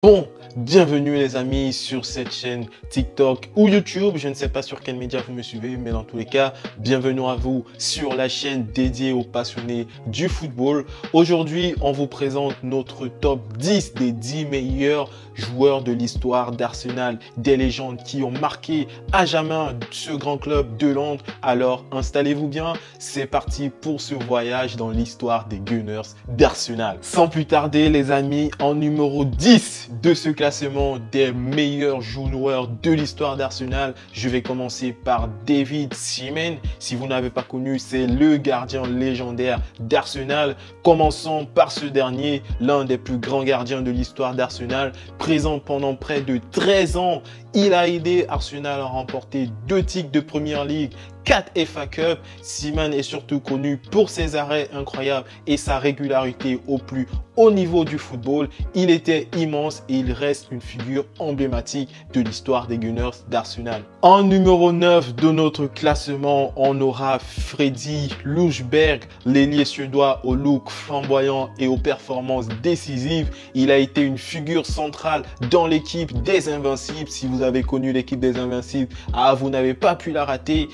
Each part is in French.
Bon, bienvenue les amis sur cette chaîne TikTok ou YouTube. Je ne sais pas sur quel média vous me suivez, mais dans tous les cas, bienvenue à vous sur la chaîne dédiée aux passionnés du football. Aujourd'hui, on vous présente notre top 10 des 10 meilleurs joueurs de l'histoire d'Arsenal, des légendes qui ont marqué à jamais ce grand club de Londres. Alors, installez-vous bien, c'est parti pour ce voyage dans l'histoire des Gunners d'Arsenal. Sans plus tarder les amis, en numéro 10 de ce classement des meilleurs joueurs de l'histoire d'Arsenal, je vais commencer par David Seaman. Si vous n'avez pas connu, c'est le gardien légendaire d'Arsenal. Commençons par ce dernier, l'un des plus grands gardiens de l'histoire d'Arsenal, présent pendant près de 13 ans. Il a aidé Arsenal à remporter 2 titres de Premier League, 4 FA Cup. Seaman est surtout connu pour ses arrêts incroyables et sa régularité au plus haut niveau du football. Il était immense et il reste une figure emblématique de l'histoire des Gunners d'Arsenal. En numéro 9 de notre classement, on aura Freddy Ljungberg, l'ailier suédois au look flamboyant et aux performances décisives. Il a été une figure centrale dans l'équipe des Invincibles. Si vous avez connu l'équipe des Invincibles, vous n'avez pas pu la rater.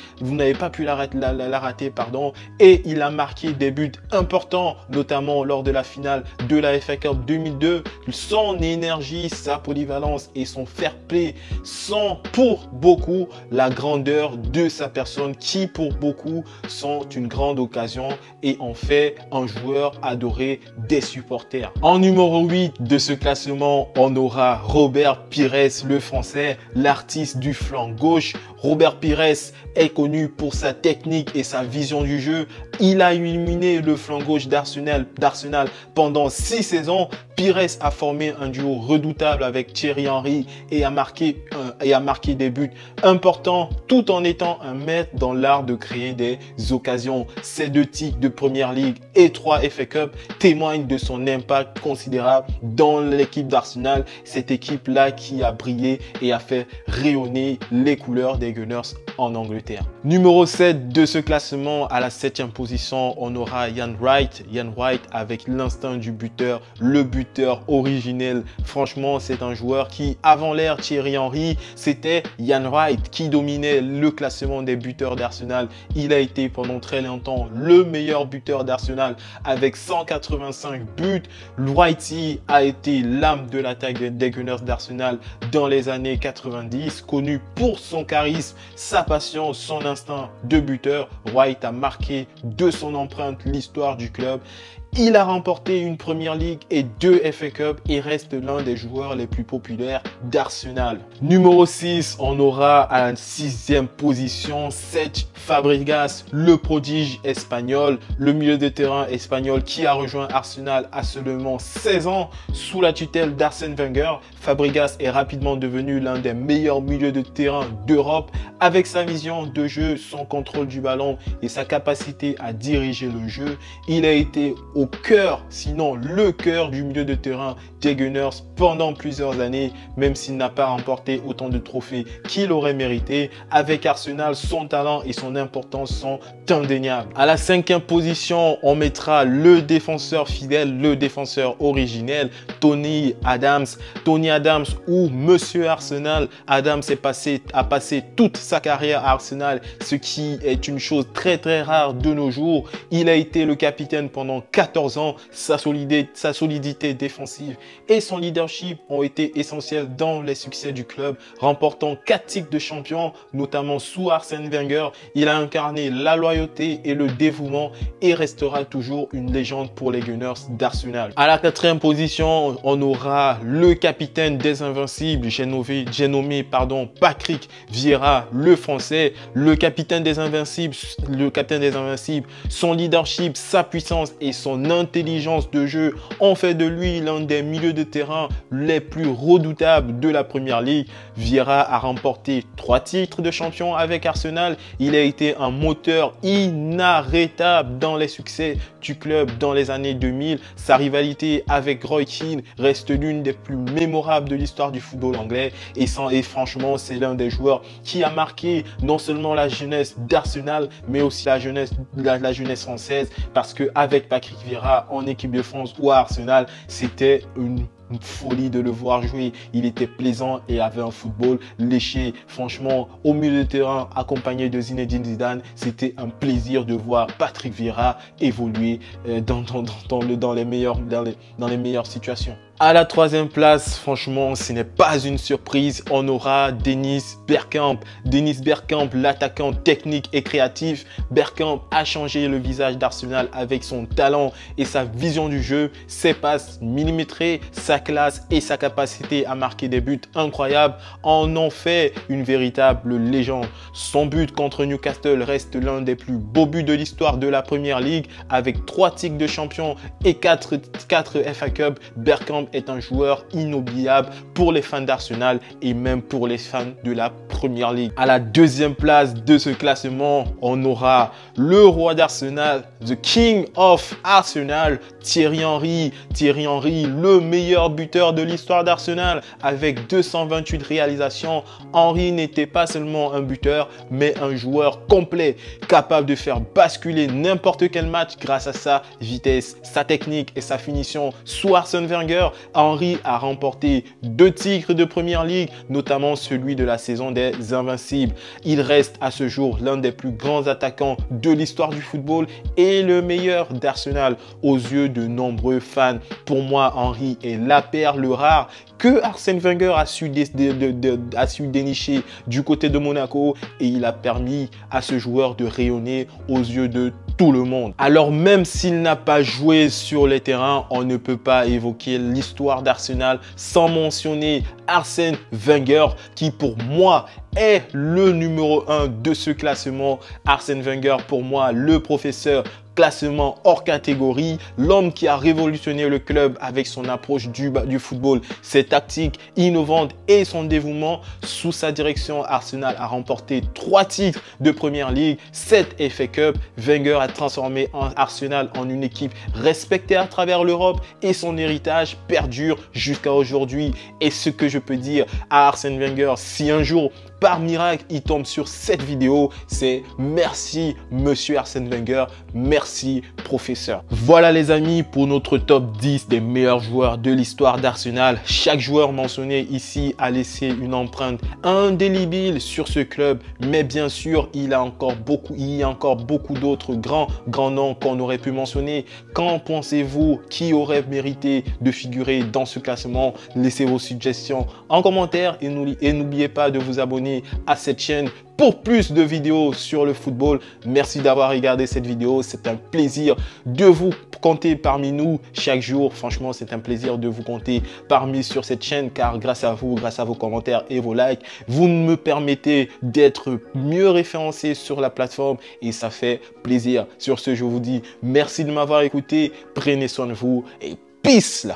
Et il a marqué des buts importants, notamment lors de la finale de la FA Cup 2002. Son énergie, sa polyvalence et son fair play sont pour beaucoup la grandeur de sa personne qui pour beaucoup sont une grande occasion et en fait un joueur adoré des supporters. En numéro 8 de ce classement, on aura Robert Pires, le français, l'artiste du flanc gauche. Robert Pires est connu pour sa technique et sa vision du jeu. Il a illuminé le flanc gauche d'Arsenal pendant 6 saisons. Pires a formé un duo redoutable avec Thierry Henry et a marqué des buts importants tout en étant un maître dans l'art de créer des occasions. Ces 2 titres de Premier League et 3 FA Cup témoignent de son impact considérable dans l'équipe d'Arsenal. Cette équipe-là qui a brillé et a fait rayonner les couleurs des Gunners en Angleterre. Numéro 7 de ce classement, à la 7e position, on aura Ian Wright. Ian Wright avec l'instinct du buteur, le buteur originel. Franchement, c'est un joueur qui, avant l'ère Thierry Henry, c'était Ian Wright qui dominait le classement des buteurs d'Arsenal. Il a été pendant très longtemps le meilleur buteur d'Arsenal avec 185 buts. Wrighty a été l'âme de l'attaque des Gunners d'Arsenal dans les années 90, connu pour son charisme, sa passion, son instinct de buteur. Wright a marqué de son empreinte l'histoire du club. Il a remporté une Premier League et 2 FA Cup et reste l'un des joueurs les plus populaires d'Arsenal. Numéro 6, on aura à la 6e position Cesc Fabregas, le prodige espagnol, le milieu de terrain espagnol qui a rejoint Arsenal à seulement 16 ans sous la tutelle d'Arsène Wenger. Fabregas est rapidement devenu l'un des meilleurs milieux de terrain d'Europe avec sa vision de jeu, son contrôle du ballon et sa capacité à diriger le jeu. Il a été au cœur, sinon le cœur du milieu de terrain des Gunners pendant plusieurs années, même s'il n'a pas remporté autant de trophées qu'il aurait mérité. Avec Arsenal, son talent et son importance sont indéniables. À la 5e position, on mettra le défenseur fidèle, le défenseur originel, Tony Adams. Tony Adams ou Monsieur Arsenal. Adams a passé toute sa carrière à Arsenal, ce qui est une chose très rare de nos jours. Il a été le capitaine pendant 14 ans. Sa solidité défensive et son leadership ont été essentiels dans les succès du club, remportant 4 titres de champion, notamment sous Arsène Wenger. Il a incarné la loyauté et le dévouement et restera toujours une légende pour les Gunners d'Arsenal. À la 4e position, on aura le capitaine des Invincibles, j'ai nommé Patrick Vieira, le français, le capitaine des Invincibles, son leadership, sa puissance et son intelligence de jeu ont fait de lui l'un des milieux de terrain les plus redoutables de la Premier League. Vieira a remporté 3 titres de champion avec Arsenal. Il a été un moteur inarrêtable dans les succès du club dans les années 2000. Sa rivalité avec Roy Keane reste l'une des plus mémorables de l'histoire du football anglais et franchement, c'est l'un des joueurs qui a marqué non seulement la jeunesse d'Arsenal, mais aussi la jeunesse française, parce que avec Patrick Vieira en équipe de France ou à Arsenal, c'était une une folie de le voir jouer. Il était plaisant et avait un football léché. Franchement, au milieu de terrain, accompagné de Zinedine Zidane, c'était un plaisir de voir Patrick Vieira évoluer dans les meilleures situations. À la troisième place, franchement, ce n'est pas une surprise. On aura Dennis Bergkamp. Dennis Bergkamp, l'attaquant technique et créatif. Bergkamp a changé le visage d'Arsenal avec son talent et sa vision du jeu, ses passes millimétrées, sa classe et sa capacité à marquer des buts incroyables en ont fait une véritable légende. Son but contre Newcastle reste l'un des plus beaux buts de l'histoire de la Première Ligue avec 3 titres de champion et 4 FA Cup. Bergkamp est un joueur inoubliable pour les fans d'Arsenal et même pour les fans de la Première Ligue. À la deuxième place de ce classement, on aura le roi d'Arsenal, the king of Arsenal, Thierry Henry. Thierry Henry, le meilleur buteur de l'histoire d'Arsenal avec 228 réalisations. Henry n'était pas seulement un buteur, mais un joueur complet, capable de faire basculer n'importe quel match grâce à sa vitesse, sa technique et sa finition. Sous Arsène Wenger, Henry a remporté 2 titres de Première Ligue, notamment celui de la saison des Invincibles. Il reste à ce jour l'un des plus grands attaquants de l'histoire du football et le meilleur d'Arsenal aux yeux de nombreux fans. Pour moi, Henry est la perle rare que Arsène Wenger a su dénicher du côté de Monaco et il a permis à ce joueur de rayonner aux yeux de tout le monde. Alors même s'il n'a pas joué sur les terrains, on ne peut pas évoquer l'histoire d'Arsenal sans mentionner Arsène Wenger qui pour moi est le numéro 1 de ce classement. Arsène Wenger pour moi le professeur, classement hors catégorie, l'homme qui a révolutionné le club avec son approche du football, ses tactiques innovantes et son dévouement. Sous sa direction, Arsenal a remporté 3 titres de Première Ligue, 7 FA Cup. Wenger a transformé Arsenal en une équipe respectée à travers l'Europe et son héritage perdure jusqu'à aujourd'hui. Et ce que je peux dire à Arsène Wenger, si un jour par miracle il tombe sur cette vidéo, c'est merci monsieur Arsène Wenger, merci professeur. Voilà les amis pour notre top 10 des meilleurs joueurs de l'histoire d'Arsenal. Chaque joueur mentionné ici a laissé une empreinte indélébile sur ce club, mais bien sûr il y a encore beaucoup d'autres grands noms qu'on aurait pu mentionner. Qu'en pensez-vous? Qui aurait mérité de figurer dans ce classement? Laissez vos suggestions en commentaire et n'oubliez pas de vous abonner à cette chaîne pour plus de vidéos sur le football. Merci d'avoir regardé cette vidéo. C'est un plaisir de vous compter parmi nous chaque jour. Franchement, c'est un plaisir de vous compter sur cette chaîne car grâce à vous, grâce à vos commentaires et vos likes, vous me permettez d'être mieux référencé sur la plateforme et ça fait plaisir. Sur ce, je vous dis merci de m'avoir écouté. Prenez soin de vous et peace la